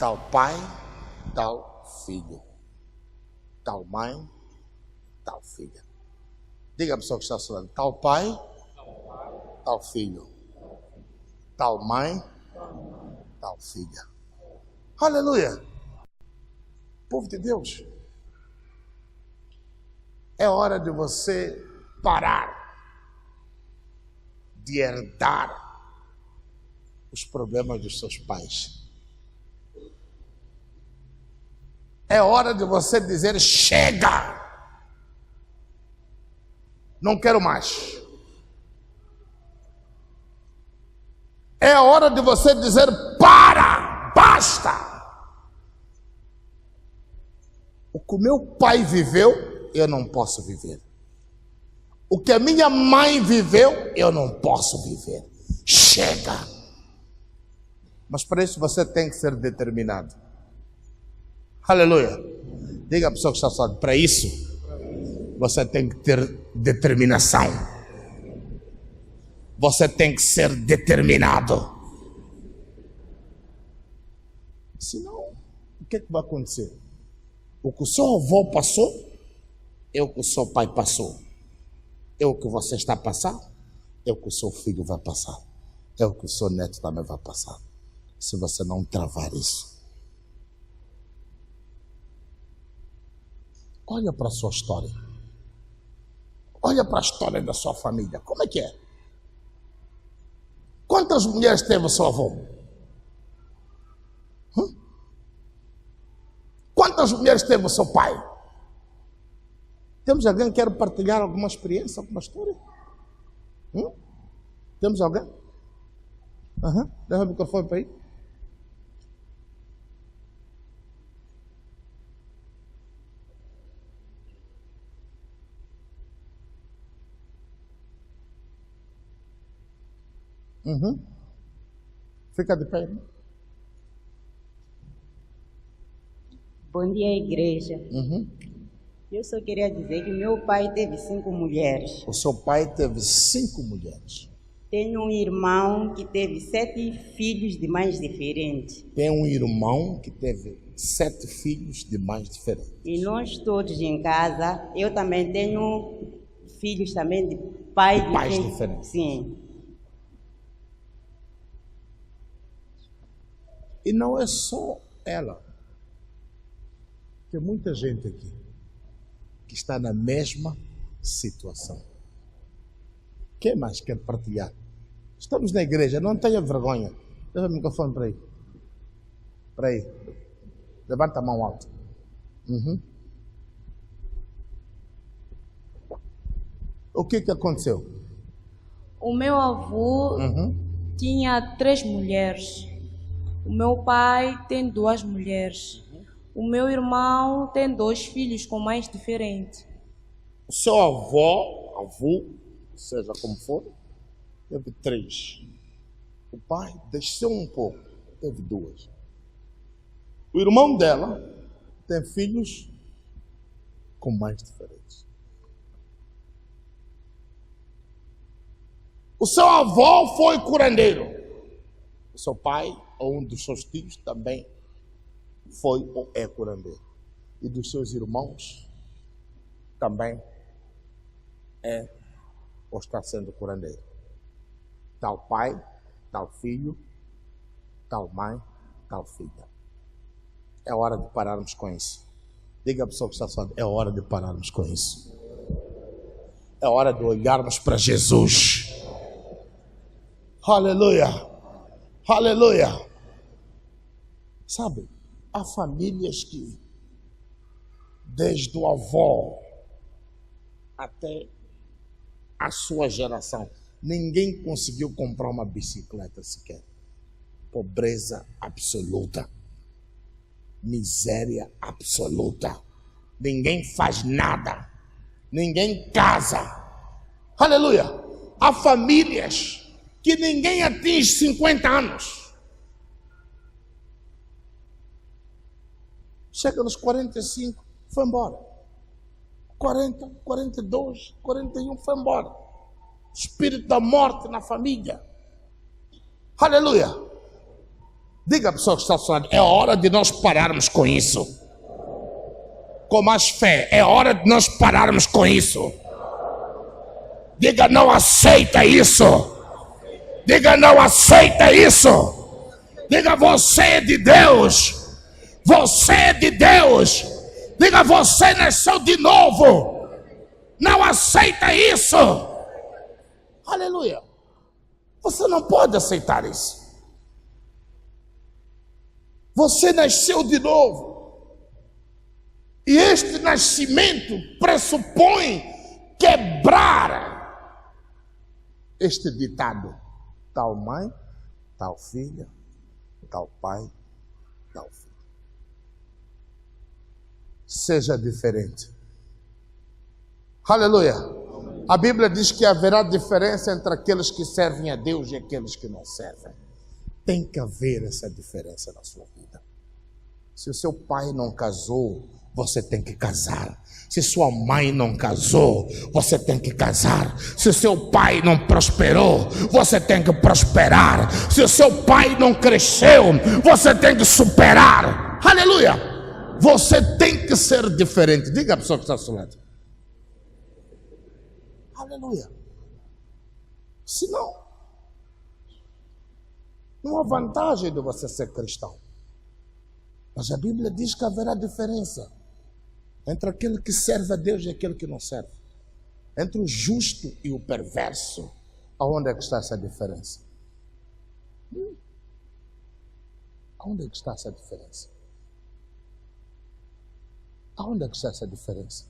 Tal pai, tal filho. Tal mãe, tal filha. Diga a pessoa que está falando. Tal pai, tal filho. Tal mãe, tal filha. Aleluia. Povo de Deus. É hora de você parar de herdar os problemas dos seus pais. É hora de você dizer: chega! Não quero mais. É hora de você dizer: para! Basta! O que o meu pai viveu, eu não posso viver. O que a minha mãe viveu, eu não posso viver. Chega! Mas para isso você tem que ser determinado. Aleluia. Diga a pessoa que está falando, para isso você tem que ter determinação. Você tem que ser determinado. Senão, o que vai acontecer? O que o seu avô passou, é o que o seu pai passou. É o que você está passando, é o que o seu filho vai passar. É o que o seu neto também vai passar. Se você não travar isso. Olha para a sua história. Olha para a história da sua família. Como é que é? Quantas mulheres teve o seu avô? Quantas mulheres teve o seu pai? Temos alguém que quer partilhar alguma experiência, alguma história? Temos alguém? Leva o microfone para aí. Fica de pé. Bom dia, igreja. Eu só queria dizer que meu pai teve 5 mulheres. O seu pai teve 5 mulheres. Tenho um irmão que teve 7 filhos de mães diferentes. Tem um irmão que teve 7 filhos de mães diferentes. E nós todos em casa, eu também tenho filhos também de pais diferentes. Sim. E não é só ela. Tem muita gente aqui que está na mesma situação. Quem mais quer partilhar? Estamos na igreja, não tenha vergonha. Leva o microfone para aí. Para aí. Levanta a mão alta. O que aconteceu? O meu avô tinha 3 mulheres. O meu pai tem 2 mulheres. O meu irmão tem 2 filhos com mães diferentes. O seu avô, seja como for, teve 3. O pai desceu um pouco, teve 2. O irmão dela tem filhos com mães diferentes. O seu avô foi curandeiro. O seu pai, ou um dos seus filhos, também foi ou é curandeiro. E dos seus irmãos também é ou está sendo curandeiro. Tal pai, tal filho, tal mãe, tal filha. É hora de pararmos com isso. Diga a pessoa que está falando, é hora de pararmos com isso. É hora de olharmos para Jesus. Aleluia! Aleluia! Sabe, há famílias que, desde o avô até a sua geração, ninguém conseguiu comprar uma bicicleta sequer. Pobreza absoluta. Miséria absoluta. Ninguém faz nada. Ninguém casa. Aleluia! Há famílias que ninguém atinge 50 anos. Chega nos 45, foi embora. 40, 42, 41, foi embora. Espírito da morte na família. Aleluia! Diga a pessoa que está ao seu lado, é hora de nós pararmos com isso. Com mais fé, é hora de nós pararmos com isso. Diga, não aceita isso. Diga, não aceita isso. Diga, você é de Deus. Você é de Deus. Diga, você nasceu de novo. Não aceita isso. Aleluia. Você não pode aceitar isso. Você nasceu de novo. E este nascimento pressupõe quebrar este ditado: tal mãe, tal filha, tal pai, tal filho. Seja diferente. Aleluia. A Bíblia diz que haverá diferença entre aqueles que servem a Deus e aqueles que não servem. Tem que haver essa diferença na sua vida. Se o seu pai não casou, você tem que casar. Se sua mãe não casou, você tem que casar. Se seu pai não prosperou, você tem que prosperar. Se o seu pai não cresceu, você tem que superar. Aleluia! Você tem que ser diferente. Diga a pessoa que está ao seu lado. Aleluia! Senão, não há vantagem de você ser cristão. Mas a Bíblia diz que haverá diferença entre aquele que serve a Deus e aquele que não serve. Entre o justo e o perverso. Aonde é que está essa diferença? Aonde é que está essa diferença? Aonde é que está essa diferença?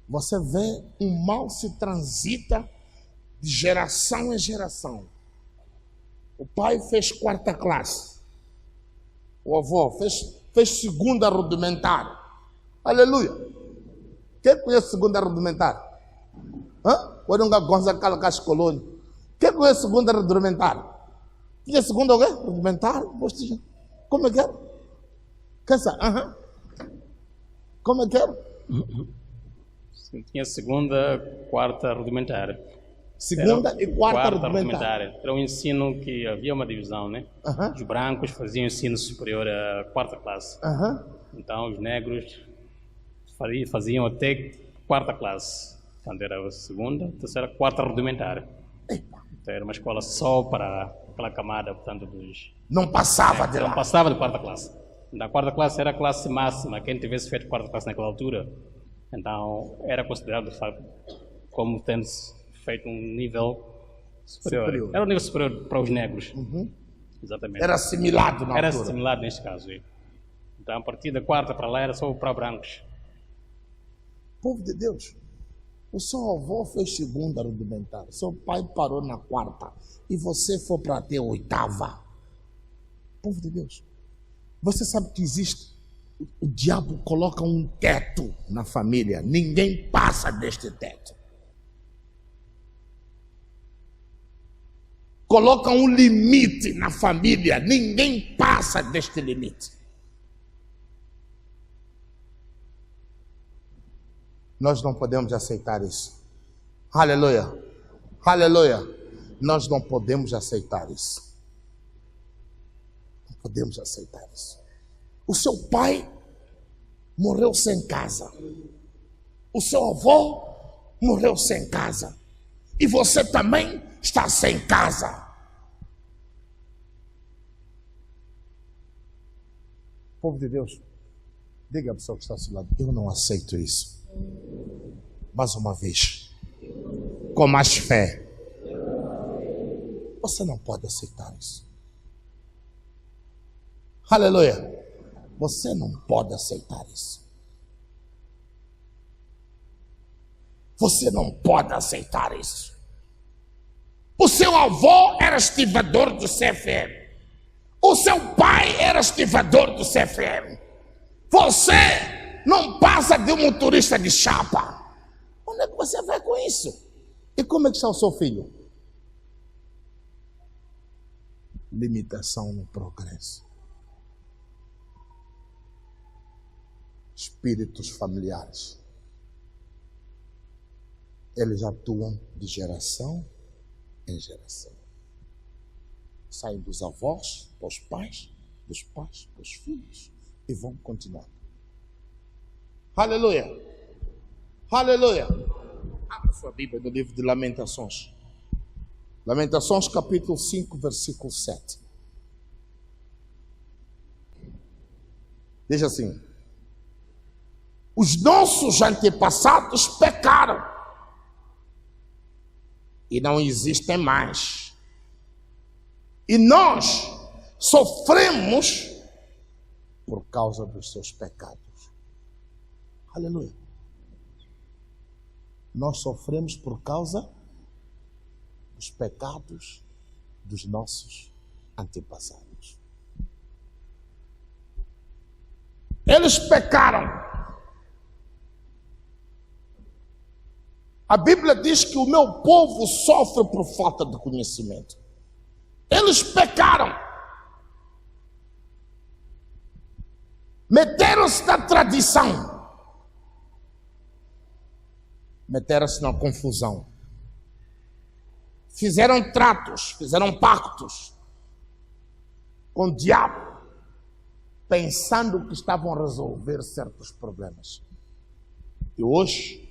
Você vê, um mal se transita de geração em geração. O pai fez 4ª classe. O avô fez 2ª rudimentar. Aleluia. Quem conhece 2ª rudimentar? Olha Gonzaga Calacas Colônia. Quem conhece 2ª rudimentar? Tinha 2ª o quê? Rudimentar? Como é que era? Quem sabe? Como é que era? Tinha 2ª, 4ª rudimentar. 2ª e 4ª rudimentar. Era um ensino que havia uma divisão, né? Os brancos faziam ensino superior à 4ª classe. Então os negros faziam até 4ª classe. Portanto era a 2ª, 3ª, 4ª rudimentar. Então era uma escola só para aquela camada, portanto, dos... Não passava de lá. Não passava de 4ª classe. Da 4ª classe era a classe máxima. Quem tivesse feito 4ª classe naquela altura, então era considerado, de facto, como tendo feito um nível superior. Era um nível superior para os negros. Exatamente. Era assimilado na altura. Era assimilado neste caso. Então, a partir da 4ª para lá era só para brancos. Povo de Deus, o seu avô fez 2ª rudimentar, seu pai parou na 4ª e você foi para até 8ª. Povo de Deus, você sabe que existe, o diabo coloca um teto na família, ninguém passa deste teto. Coloca um limite na família, ninguém passa deste limite. Nós não podemos aceitar isso. Aleluia. Aleluia. Nós não podemos aceitar isso. Não podemos aceitar isso. O seu pai morreu sem casa. O seu avô morreu sem casa. E você também está sem casa. Povo de Deus, diga a pessoa que está ao seu lado, eu não aceito isso. Mais uma vez, com mais fé. Você não pode aceitar isso. Aleluia. Você não pode aceitar isso. Você não pode aceitar isso. O seu avô era estivador do CFM. O seu pai era estivador do CFM. Você não passa de um motorista de chapa. Onde é que você vai com isso? E como é que está o seu filho? Limitação no progresso. Espíritos familiares. Eles atuam de geração em geração. Saem dos avós para os pais, dos pais para os filhos e vão continuar. Aleluia! Aleluia! Abra sua Bíblia no livro de Lamentações. Lamentações capítulo 5, versículo 7. Diz assim: os nossos antepassados pecaram e não existem mais. E nós sofremos por causa dos seus pecados. Aleluia. Nós sofremos por causa dos pecados dos nossos antepassados. Eles pecaram. A Bíblia diz que o meu povo sofre por falta de conhecimento. Eles pecaram. Meteram-se na tradição. Meteram-se na confusão. Fizeram tratos, fizeram pactos com o diabo, pensando que estavam a resolver certos problemas. E hoje,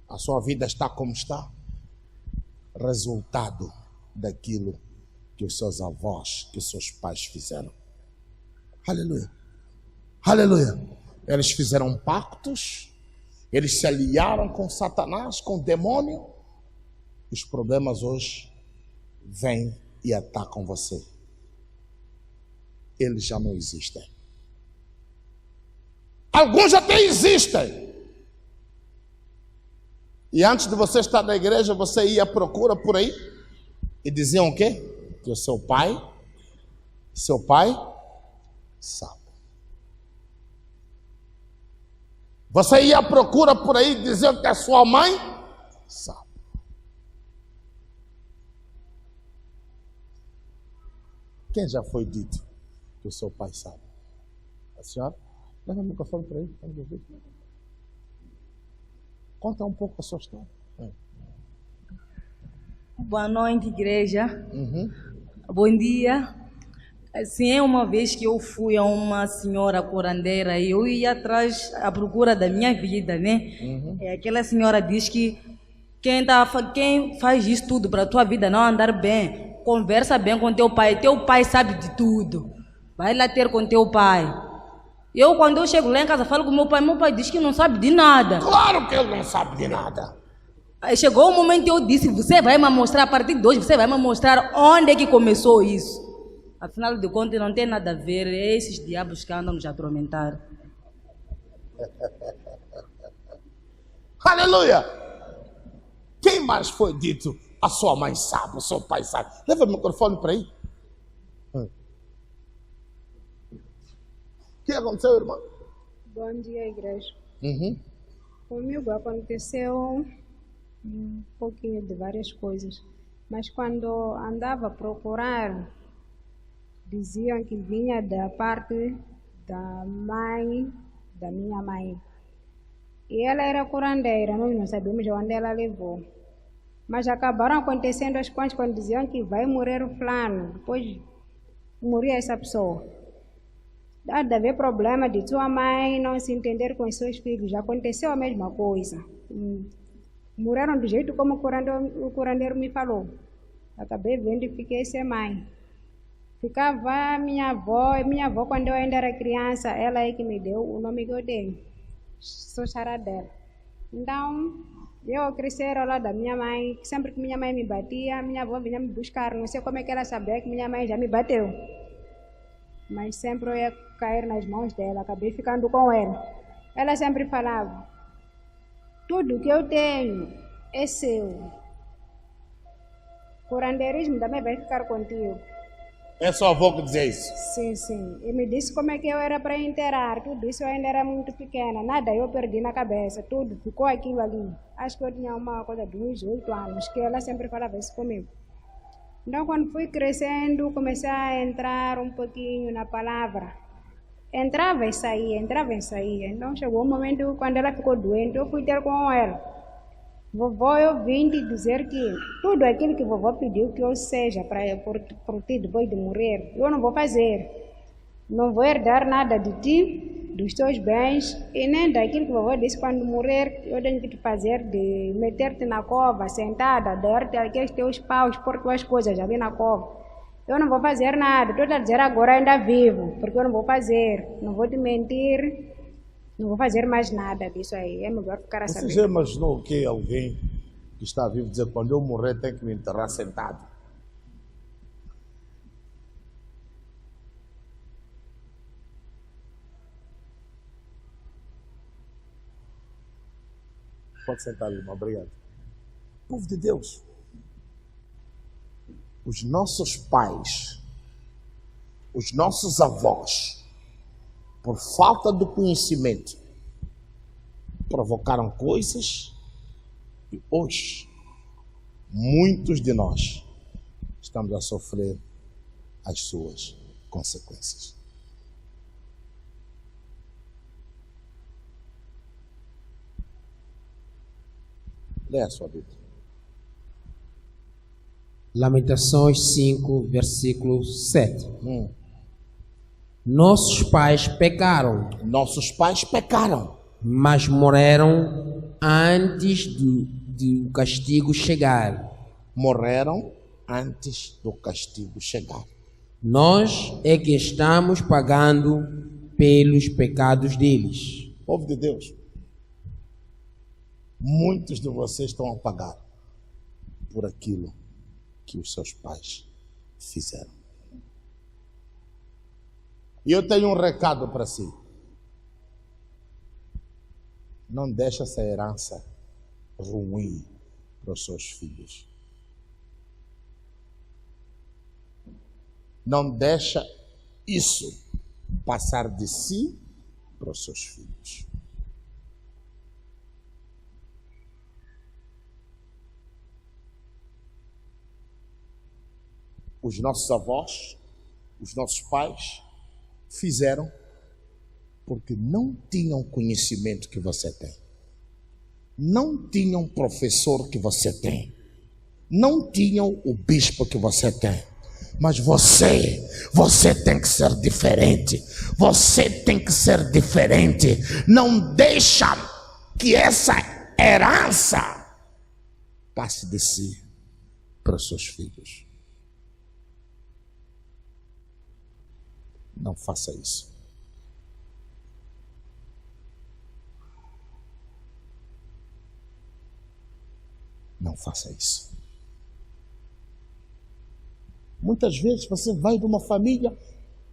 a sua vida está como está, resultado daquilo que os seus avós, que os seus pais fizeram. Aleluia. Aleluia. Eles fizeram pactos, eles se aliaram com Satanás, com o demônio. Os problemas hoje vêm e atacam você. Eles já não existem. Alguns até existem. E antes de você estar na igreja, você ia à procura por aí e diziam o quê? Que o seu pai sabe. Você ia à procura por aí e diziam que a sua mãe sabe. Quem já foi dito que o seu pai sabe? A senhora? Leva o microfone para aí. Conta um pouco a sua história. Boa noite, igreja. Bom dia. Assim, é uma vez que eu fui a uma senhora curandeira e eu ia atrás à procura da minha vida, né? Aquela senhora diz que quem faz isso tudo para a tua vida não andar bem, conversa bem com teu pai sabe de tudo. Vai lá ter com teu pai. Quando eu chego lá em casa, falo com meu pai diz que não sabe de nada. Claro que ele não sabe de nada. Aí chegou o momento que eu disse, você vai me mostrar, a partir de hoje, você vai me mostrar onde é que começou isso. Afinal de contas, não tem nada a ver, é esses diabos que andam nos atormentar. Aleluia! Quem mais foi dito? A sua mãe sabe, o seu pai sabe. Leva o microfone para aí. O que aconteceu, irmão? Bom dia, igreja. Comigo aconteceu um pouquinho de várias coisas. Mas quando andava a procurar, diziam que vinha da parte da mãe, da minha mãe. E ela era curandeira, nós não sabíamos onde ela levou. Mas acabaram acontecendo as coisas quando diziam que vai morrer o fulano. Depois morria essa pessoa. Dá de haver problema de sua mãe não se entender com os seus filhos. Já aconteceu a mesma coisa. Morreram do jeito como o curandeiro me falou. Acabei vendo e fiquei sem mãe. Ficava minha avó quando eu ainda era criança, ela é que me deu o nome que eu dei. Sou Charadela. Então, eu cresci ao lado da minha mãe, sempre que minha mãe me batia, minha avó vinha me buscar. Não sei como é que ela sabia que minha mãe já me bateu. Mas sempre eu ia cair nas mãos dela, acabei ficando com ela. Ela sempre falava, tudo que eu tenho é seu. Curandeirismo também vai ficar contigo. É sua avó que dizia isso? Sim, sim. E me disse como é que eu era para enterrar. Tudo isso eu ainda era muito pequena. Nada eu perdi na cabeça. Tudo ficou aquilo ali. Acho que eu tinha uma coisa de uns 8 anos, que ela sempre falava isso comigo. Então, quando fui crescendo, comecei a entrar um pouquinho na palavra. Entrava e saía. Então, chegou um momento, quando ela ficou doente, eu fui ter com ela. Vovó, eu vim te dizer que tudo aquilo que vovó pediu que eu seja por ti depois de morrer, eu não vou fazer. Não vou herdar nada de ti, dos teus bens, e nem daquilo que vovó disse quando morrer, eu tenho que te fazer de meter-te na cova, sentada, dar-te aqueles teus paus, pôr tuas coisas ali na cova. Eu não vou fazer nada, estou a dizer agora ainda vivo, porque eu não vou fazer, não vou te mentir, não vou fazer mais nada disso aí, é melhor ficar a saber. Você já imaginou que alguém que está vivo dizer, quando eu morrer tem que me enterrar sentado? Pode sentar, irmão, obrigado. Povo de Deus, os nossos pais, os nossos avós, por falta do conhecimento, provocaram coisas e hoje, muitos de nós estamos a sofrer as suas consequências. Leia a sua Bíblia. Lamentações 5, versículo 7. Nossos pais pecaram. Nossos pais pecaram. Mas morreram antes do castigo chegar. Morreram antes do castigo chegar. Nós é que estamos pagando pelos pecados deles. Povo de Deus, muitos de vocês estão a pagar por aquilo que os seus pais fizeram. E eu tenho um recado para si. Não deixe essa herança ruim para os seus filhos. Não deixa isso passar de si para os seus filhos. Os nossos avós, os nossos pais fizeram porque não tinham o conhecimento que você tem. Não tinham o professor que você tem. Não tinham o bispo que você tem. Mas você tem que ser diferente. Você tem que ser diferente. Não deixa que essa herança passe de si para os seus filhos. Não faça isso. Não faça isso. Muitas vezes você vai de uma família,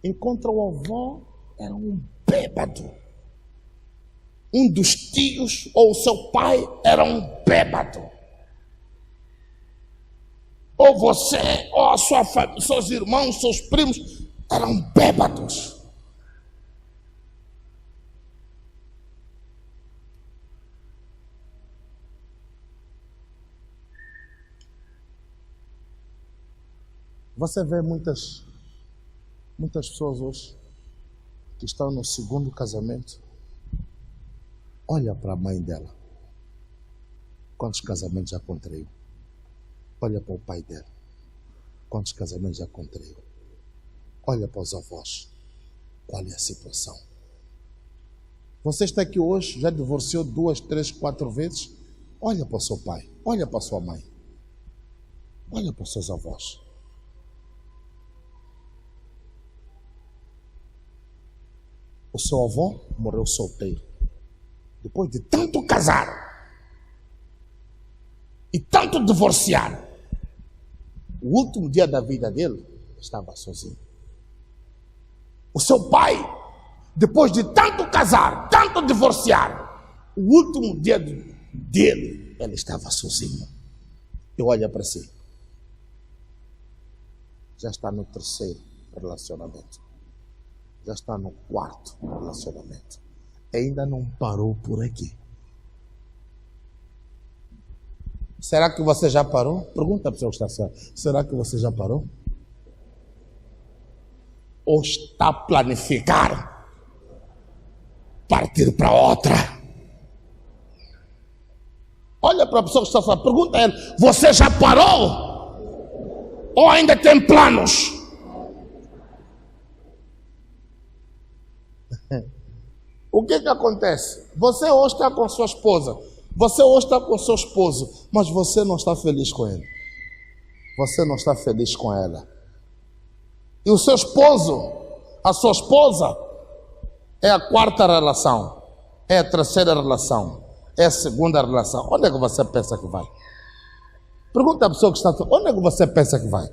encontra o avô, era um bêbado. Um dos tios ou o seu pai era um bêbado. Ou você, ou a sua família, seus irmãos, seus primos eram bêbados. Você vê muitas pessoas hoje que estão no segundo casamento. Olha para a mãe dela. Quantos casamentos já contraiu? Olha para o pai dela. Quantos casamentos já contraiu? Olha para os avós. Qual é a situação? Você está aqui hoje, já divorciou 2, 3, 4 vezes. Olha para o seu pai. Olha para a sua mãe. Olha para os seus avós. O seu avô morreu solteiro. Depois de tanto casar e tanto divorciar, o último dia da vida dele estava sozinho. O seu pai, depois de tanto casar, tanto divorciar, o último dia dele, ele estava sozinho. E olha para si. Já está no 3º relacionamento. Já está no 4º relacionamento. Ainda não parou por aqui. Será que você já parou? Pergunta para o seu que está certo. Será que você já parou? Ou está a planificar partir para outra? Olha para a pessoa que está a falar, pergunta a ele, você já parou? Ou ainda tem planos? O que acontece? Você hoje está com sua esposa, você hoje está com seu esposo, mas você não está feliz com ele. Você não está feliz com ela. E o seu esposo, a sua esposa, é a quarta relação, é a terceira relação, é a segunda relação. Onde é que você pensa que vai? Pergunta à pessoa que está, onde é que você pensa que vai?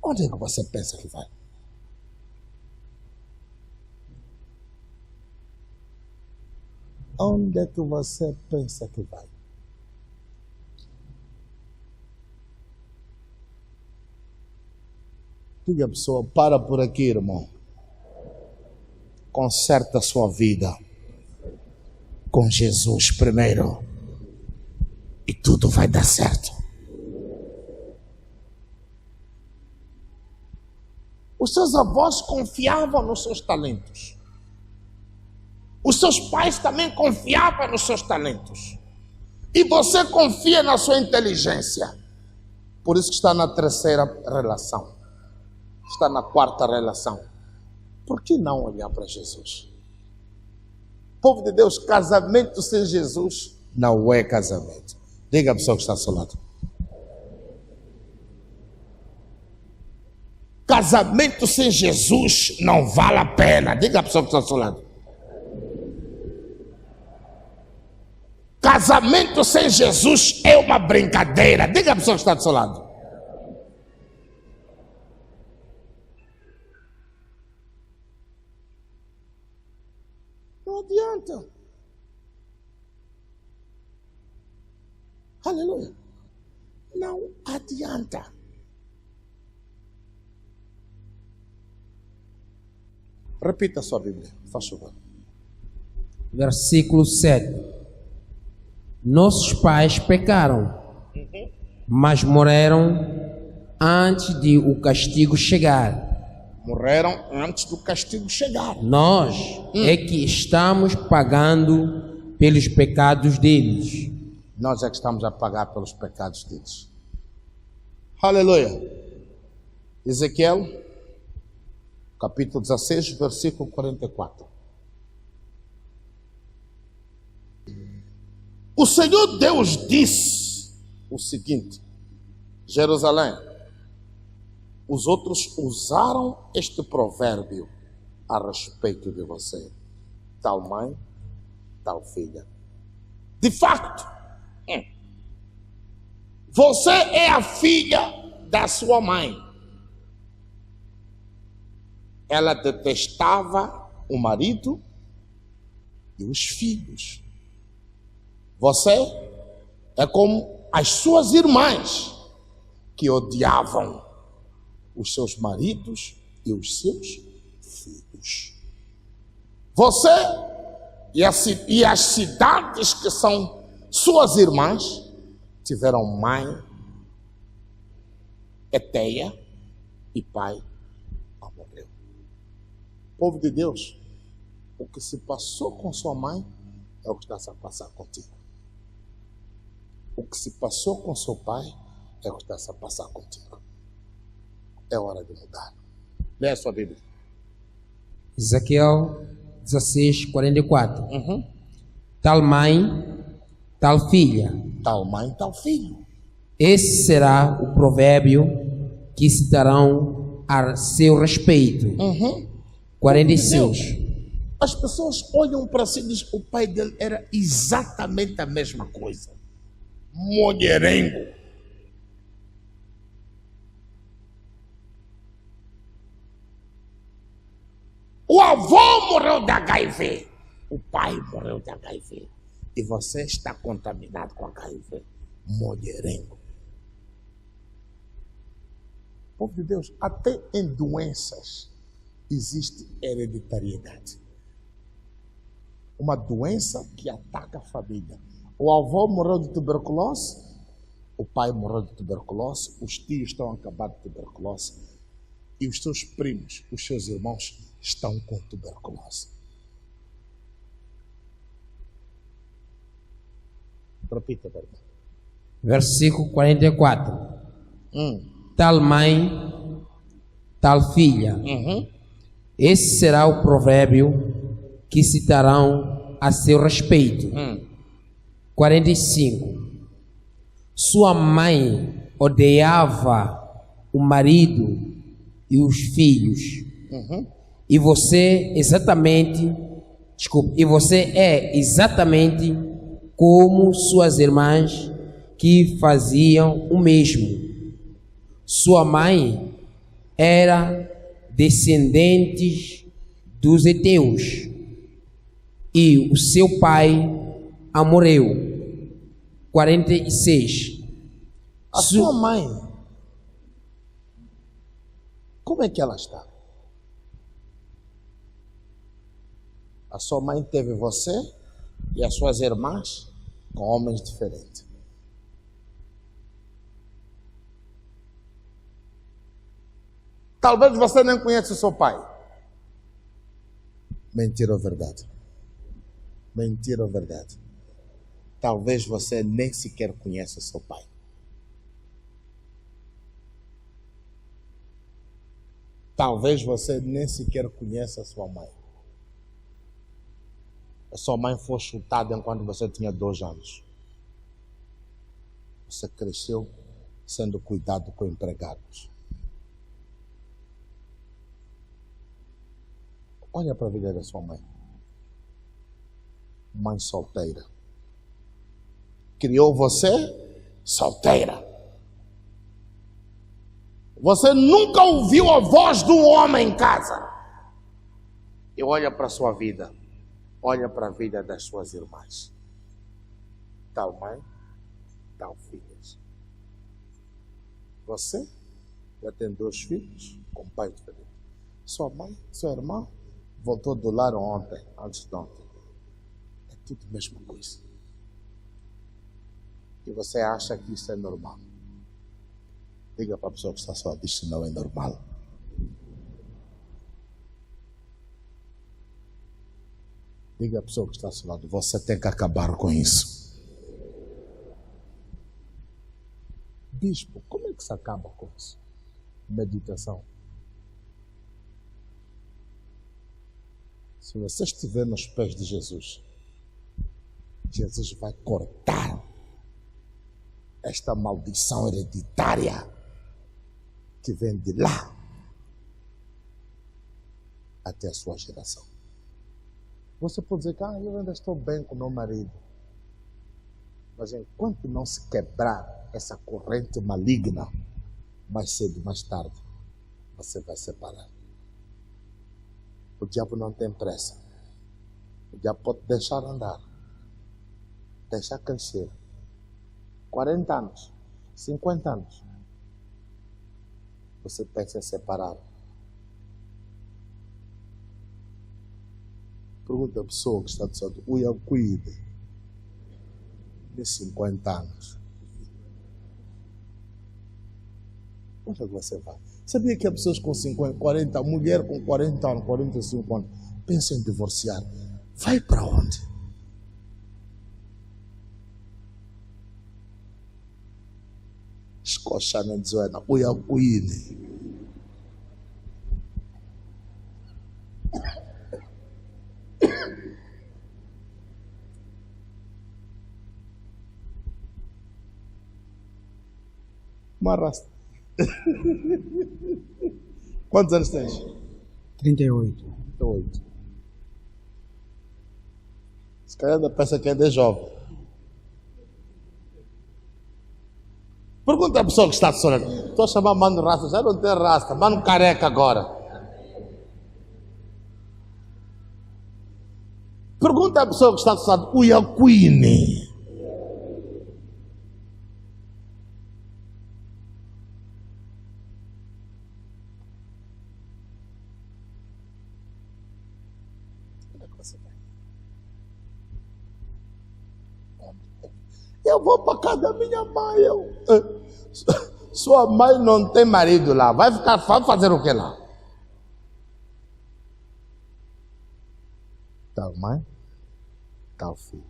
Onde é que você pensa que vai? Onde é que você pensa que vai? Diga a pessoa, para por aqui, irmão. Conserta a sua vida com Jesus primeiro e tudo vai dar certo. Os seus avós confiavam nos seus talentos. Os seus pais também confiavam nos seus talentos. E você confia na sua inteligência. Por isso que está na terceira relação. Está na quarta relação. Por que não olhar para Jesus? Povo de Deus, casamento sem Jesus não é casamento. Diga a pessoa que está ao seu lado. Casamento sem Jesus não vale a pena. Diga a pessoa que está ao seu lado. Casamento sem Jesus é uma brincadeira. Diga a pessoa que está do seu lado. Não adianta. Aleluia. Não adianta. Repita a sua Bíblia, faz favor. Versículo 7. Nossos pais pecaram, mas morreram antes de o castigo chegar. Morreram antes do castigo chegar. Nós é que estamos pagando pelos pecados deles. Nós é que estamos a pagar pelos pecados deles. Aleluia. Ezequiel, capítulo 16, versículo 44. O Senhor Deus disse o seguinte: Jerusalém, os outros usaram este provérbio a respeito de você. Tal mãe, tal filha. De facto, você é a filha da sua mãe. Ela detestava o marido e os filhos. Você é como as suas irmãs que odiavam os seus maridos e os seus filhos. Você e as cidades que são suas irmãs tiveram mãe Eteia e pai Amorreu. Povo de Deus, o que se passou com sua mãe é o que está a passar contigo. O que se passou com seu pai é o que está a passar contigo. É hora de mudar. Leia a sua Bíblia. Ezequiel 16, 44. Tal mãe, tal filha. Tal mãe, tal filho. Esse será o provérbio que citarão a seu respeito. 46. As pessoas olham para si e dizem: o pai dele era exatamente a mesma coisa. Mulherengo. O avô morreu de HIV. O pai morreu de HIV. E você está contaminado com HIV. Mulherengo. Povo de Deus, até em doenças existe hereditariedade. Uma doença que ataca a família. O avô morreu de tuberculose, o pai morreu de tuberculose, os tios estão a acabar de tuberculose, e os seus primos, os seus irmãos, estão com tuberculose. Repita, perdão. Versículo 44. Tal mãe, tal filha. Esse será o provérbio que citarão a seu respeito. 45. Sua mãe odiava o marido e os filhos. E você é exatamente como suas irmãs que faziam o mesmo. Sua mãe era descendente dos heteus e o seu pai amorreu. 46. A sua mãe, como é que ela está? A sua mãe teve você e as suas irmãs com homens diferentes. Talvez você nem conheça o seu pai. Mentira ou verdade? Mentira ou verdade? Talvez você nem sequer conheça o seu pai. Talvez você nem sequer conheça a sua mãe. A sua mãe foi chutada enquanto você tinha 2 anos. Você cresceu sendo cuidado com empregados. Olha para a vida da sua mãe. Mãe solteira. Criou você solteira. Você nunca ouviu a voz de um homem em casa. E olha para a sua vida. Olha para a vida das suas irmãs. Tal mãe, tal filhas. Você já tem 2 filhos com pai diferente. Sua mãe, sua irmã, voltou do lar ontem, antes de ontem. É tudo a mesma coisa. E você acha que isso é normal. Diga para a pessoa que está só, isso não é normal. Diga à pessoa que está ao seu lado, você tem que acabar com isso. Bispo, como é que se acaba com isso? Meditação. Se você estiver nos pés de Jesus, Jesus vai cortar esta maldição hereditária que vem de lá até a sua geração. Você pode dizer que eu ainda estou bem com meu marido. Mas enquanto não se quebrar essa corrente maligna, mais cedo ou mais tarde, você vai separar. O diabo não tem pressa. O diabo pode deixar andar, deixar crescer. 40 anos, 50 anos. Você pensa em separar. Pergunta a pessoa que está do seu lado, o cuide de 50 anos. Onde é que você vai? Sabia que há pessoas com 50, 40, mulher com 40 anos, 45 anos, pensam em divorciar. Vai para onde? Escocha na dezoeira, o cuide. Marrasta. Quantos anos tens? 38. 38. Se calhar ainda pensa que é de jovem. Pergunta à pessoa que está de sono. Estou a chamar mano rasta, já não tem rasta, mano careca agora. Pergunta à pessoa que está de sono, o Iacuine. Eu vou para casa da minha mãe. Sua mãe não tem marido lá. Vai fazer o que lá? tal mãe, tal filho.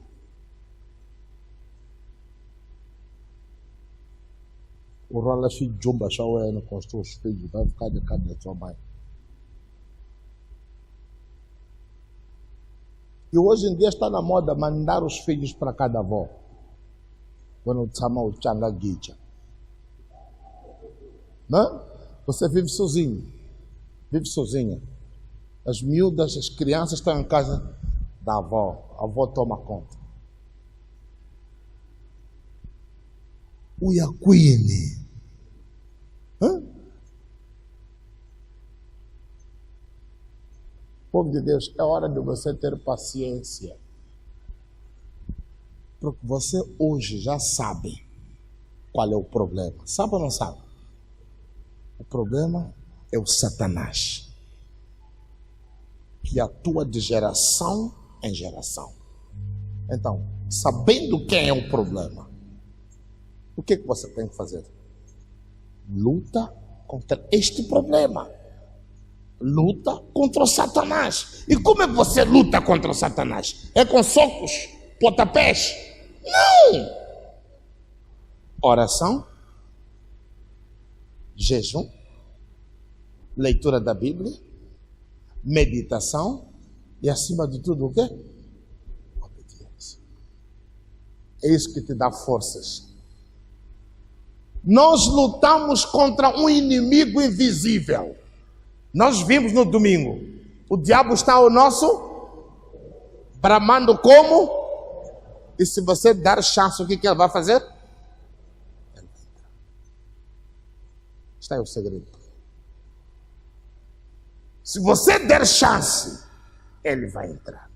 O rola se jumba shawe com os teus filhos, vai ficar de casa da tua mãe. E hoje em dia está na moda mandar os filhos para cada avó. Quando chama o changa guija. Não? Você vive sozinho. Vive sozinha. As miúdas, as crianças estão em casa da avó. A avó toma conta. Uyakwini. Povo de Deus, é hora de você ter paciência. Porque você hoje já sabe qual é o problema. Sabe ou não sabe? O problema é o Satanás, que atua de geração em geração. Então, sabendo quem é o problema, o que você tem que fazer? Luta contra este problema. Luta contra o Satanás. E como é que você luta contra o Satanás? É com socos, pontapés? Não! Oração, jejum, leitura da Bíblia, meditação e, acima de tudo, o quê? Obediência. É isso que te dá forças. Nós lutamos contra um inimigo invisível. Nós vimos no domingo. O diabo está ao nosso bramando como? E se você dar chance, o que ele vai fazer? Está aí o segredo. Se você der chance, ele vai entrar.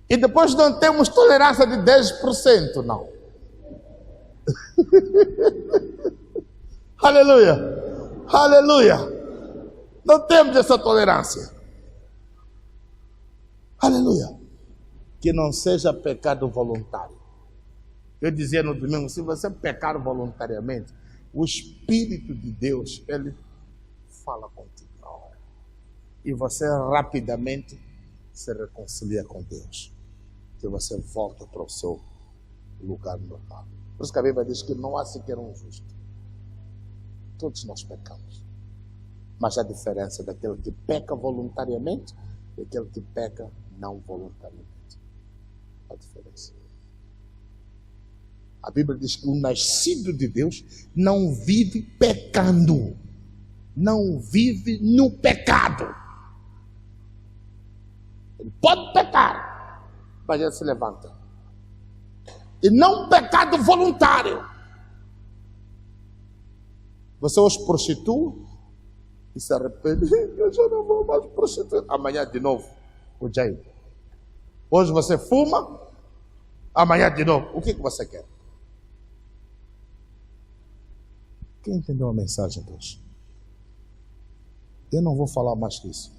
E depois não temos tolerância de 10%, não. Aleluia. Aleluia. Não temos essa tolerância. Aleluia. Que não seja pecado voluntário. Eu dizia no domingo, se você pecar voluntariamente, o Espírito de Deus, ele fala contigo na hora. E você rapidamente se reconcilia com Deus. Que você volta para o seu lugar normal. Por isso que a Bíblia diz que não há sequer um justo. Todos nós pecamos. Mas a diferença daquele que peca voluntariamente e daquele que peca não voluntariamente. A diferença. A Bíblia diz que o nascido de Deus não vive pecando. Não vive no pecado. Ele pode pecar, mas ele se levanta. E não pecado voluntário. Você hoje prostitua e se arrepende. Eu já não vou mais prostituir. Amanhã de novo, o Jair. Hoje você fuma, amanhã de novo. O que você quer? Quem entendeu a mensagem de hoje? Eu não vou falar mais disso.